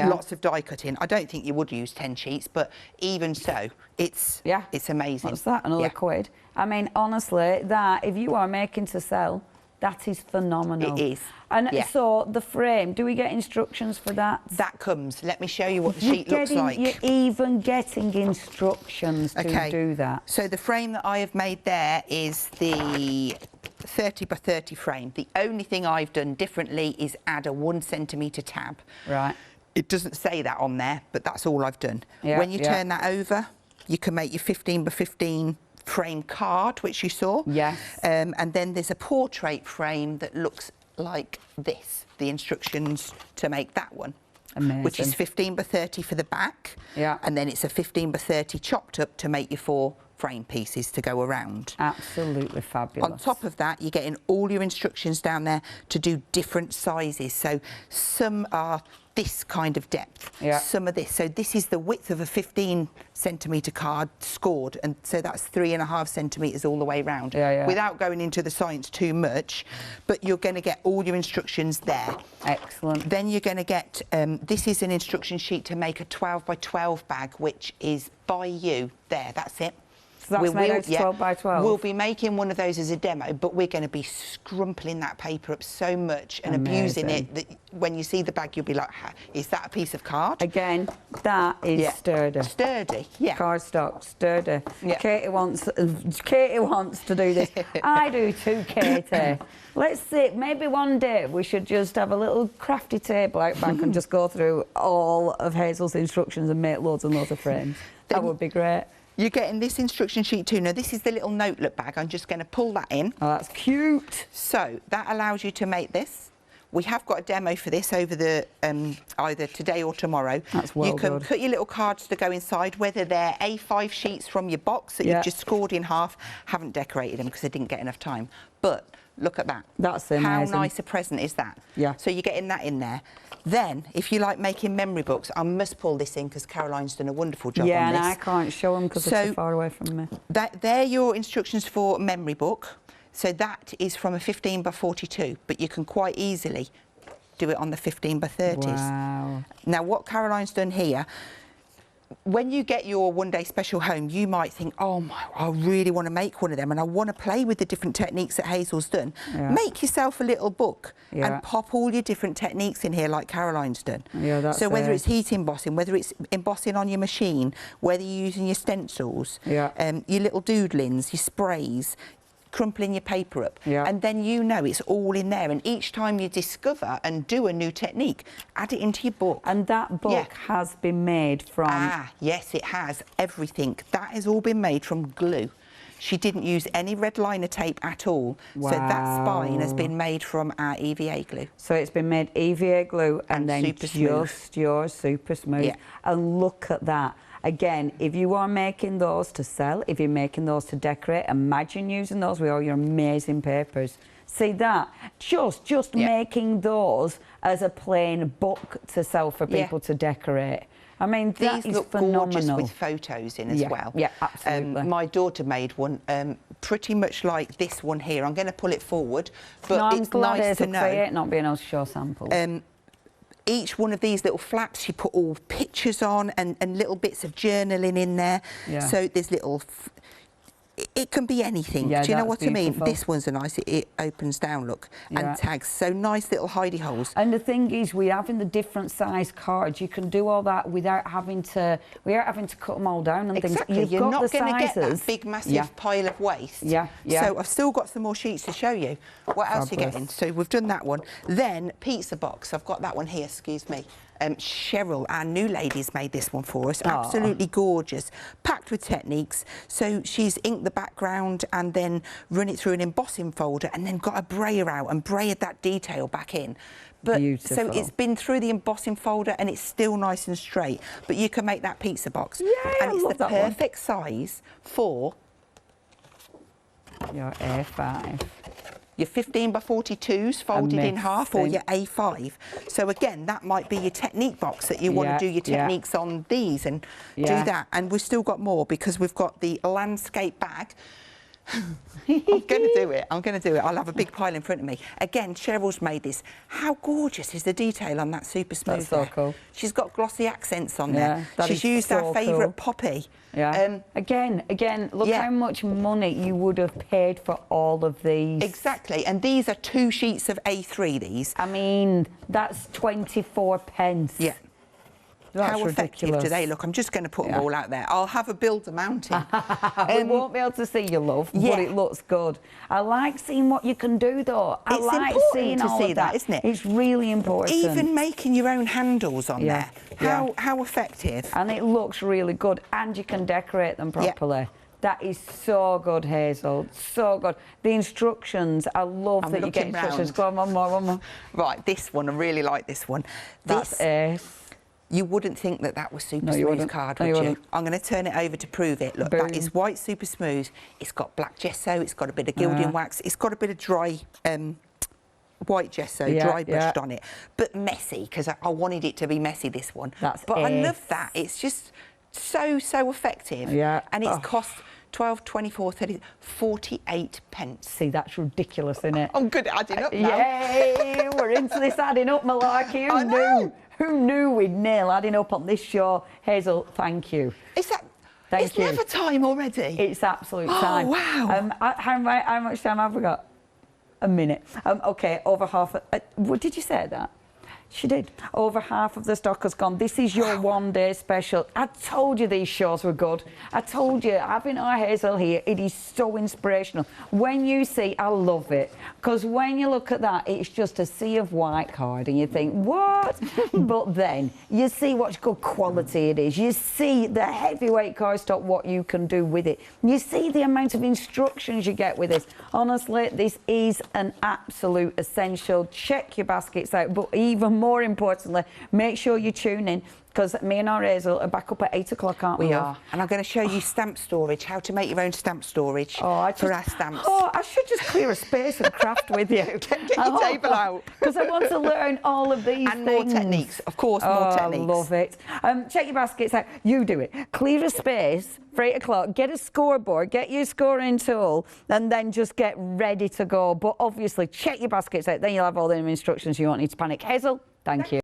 lots of die cutting, I don't think you would use 10 sheets, but even so, it's amazing. What's that, another quid? I mean, honestly, that, if you are making to sell, that is phenomenal. It is. And so the frame, do we get instructions for that? That comes. Let me show you what the sheet looks like. You're even getting instructions to do that. So the frame that I have made there is the 30 by 30 frame. The only thing I've done differently is add a 1 centimetre tab. Right. It doesn't say that on there, but that's all I've done. When you turn that over, you can make your 15 by 15 frame card, which you saw. Yes. And then there's a portrait frame that looks like this, the instructions to make that one. Amazing. Which is 15 by 30 for the back. Yeah. And then it's a 15 by 30 chopped up to make your 4 frame pieces to go around. Absolutely fabulous. On top of that, you're getting all your instructions down there to do different sizes. So some are this kind of depth, some of this. So this is the width of a 15 centimetre card scored, and so that's 3.5 centimetres all the way round. Without going into the science too much, but you're going to get all your instructions there. Excellent. Then you're going to get, this is an instruction sheet to make a 12 by 12 bag, which is by you. There, that's it. So that's made out of 12 by 12? We'll be making one of those as a demo, but we're going to be scrumpling that paper up so much and abusing it that when you see the bag, you'll be like, is that a piece of card? Again, that is sturdy. Sturdy, yeah. Cardstock, sturdy. Yeah. Katie wants to do this. I do too, Katie. Let's see, maybe one day we should just have a little crafty table out back and just go through all of Hazel's instructions and make loads and loads of frames. That would be great. You're getting this instruction sheet too. Now, this is the little notebook bag. I'm just going to pull that in. Oh, that's cute. So that allows you to make this. We have got a demo for this over the either today or tomorrow. That's well You can good. cut your little cards to go inside, whether they're A5 sheets from your box that you've just scored in half. Haven't decorated them because I didn't get enough time. But look at that. That's amazing. How nice a present is that? Yeah. So you're getting that in there. Then, if you like making memory books, I must pull this in because Caroline's done a wonderful job on this. Yeah, and I can't show them because they're too far away from me. They're your instructions for memory book. So that is from a 15 by 42, but you can quite easily do it on the 15 by 30s. Wow. Now, what Caroline's done here, when you get your one-day special home, you might think, oh my, I really want to make one of them and I want to play with the different techniques that Hazel's done. Yeah. Make yourself a little book and pop all your different techniques in here like Caroline's done. Yeah, that's so whether it's heat embossing, whether it's embossing on your machine, whether you're using your stencils, your little doodlings, your sprays, crumpling your paper up, and then you know it's all in there, and each time you discover and do a new technique, add it into your book. And that book has been made from... Yes, it has. Everything. That has all been made from glue. She didn't use any red liner tape at all. Wow. So that spine has been made from our EVA glue. So it's been made EVA glue and then super just smooth. yours, super smooth. Yeah. And look at that. Again, if you are making those to sell, if you're making those to decorate, imagine using those with all your amazing papers. See that? Just making those as a plain book to sell for people to decorate. I mean, that These is look phenomenal. gorgeous with photos in as well. Yeah, absolutely. My daughter made one pretty much like this one here. I'm going to pull it forward, but I'm it's glad nice to know. not being able to show samples. Each one of these little flaps, she put all pictures on and little bits of journaling in there. Yeah. So there's little... It can be anything. Yeah, do you know that's what I mean? beautiful. This one's a nice, it opens down, look, and tags. So nice little hidey holes. And the thing is, we're having the different size cards. You can do all that without having to cut them all down and Exactly. things. You're got not the going to get that sizes. big, massive pile of waste. Yeah. So I've still got some more sheets to show you. What else are you Fabulous. getting? So we've done that one. Then pizza box. I've got that one here. Excuse me. Cheryl, our new lady's made this one for us. Absolutely gorgeous, packed with techniques. So she's inked the background and then run it through an embossing folder and then got a brayer out and brayered that detail back in. But Beautiful. so it's been through the embossing folder and it's still nice and straight. But you can make that pizza box, and it's the perfect size for your A5. your 15 by 42s folded in half, or your A5. So again, that might be your technique box that you want to do your techniques on these and do that. And we've still got more because we've got the landscape bag. I'm going to do it. I'm going to do it. I'll have a big pile in front of me. Again, Cheryl's made this. How gorgeous is the detail on that super smooth? That's so cool. She's got glossy accents on there. She's used so our favourite cool. poppy. Yeah. Again, look how much money you would have paid for all of these. Exactly. And these are 2 sheets of A3, these. I mean, that's 24 pence. Yeah. That's How effective ridiculous. do they look? I'm just going to put them all out there. I'll have a builder mountain. We won't be able to see your love, but it looks good. I like seeing what you can do, though. I like seeing all of that, isn't it? It's really important. Even making your own handles on there. How effective. And it looks really good, and you can decorate them properly. That is so good, Hazel. So good. The instructions, I love that you get instructions. Go on, one more. Right, this one, I really like this one. That's ace. You wouldn't think that that was super smooth card, would you? I'm going to turn it over to prove it. Look, that is white super smooth. It's got black gesso. It's got a bit of gilding wax. It's got a bit of dry white gesso, dry brushed on it. But messy, because I wanted it to be messy, this one. But I love that. It's just so effective. Yeah. And it's cost 12, 24, 30, 48 pence. See, that's ridiculous, isn't it? I'm good at adding up now. Yay! We're into this adding up malarkey. Who knew we'd nail adding up on this show? Hazel, thank you. Is that... Thank it's you. never time already. It's absolute time. Oh, wow. How much time have we got? A minute. Okay, over half. What did you say that? She did. Over half of the stock has gone. This is your one-day special. I told you these shows were good. I told you, having our Hazel here, it is so inspirational. When you see, I love it, because when you look at that, it's just a sea of white card, and you think, what? But then you see what good quality it is. You see the heavyweight cardstock, what you can do with it. You see the amount of instructions you get with this. Honestly, this is an absolute essential. Check your baskets out, but even more importantly, make sure you tune in, because me and our Hazel are back up at 8 o'clock, aren't we? We are. And I'm going to show you stamp storage, how to make your own stamp storage for our stamps. Oh, I should just clear a space and craft with you. Get your table out. Because I want to learn all of these and things. more techniques, of course, more techniques. I love it. Check your baskets out. You do it. Clear a space for 8 o'clock. Get a scoreboard. Get your scoring tool, and then just get ready to go. But obviously, check your baskets out. Then you'll have all the instructions. You won't need to panic. Hazel, thank you.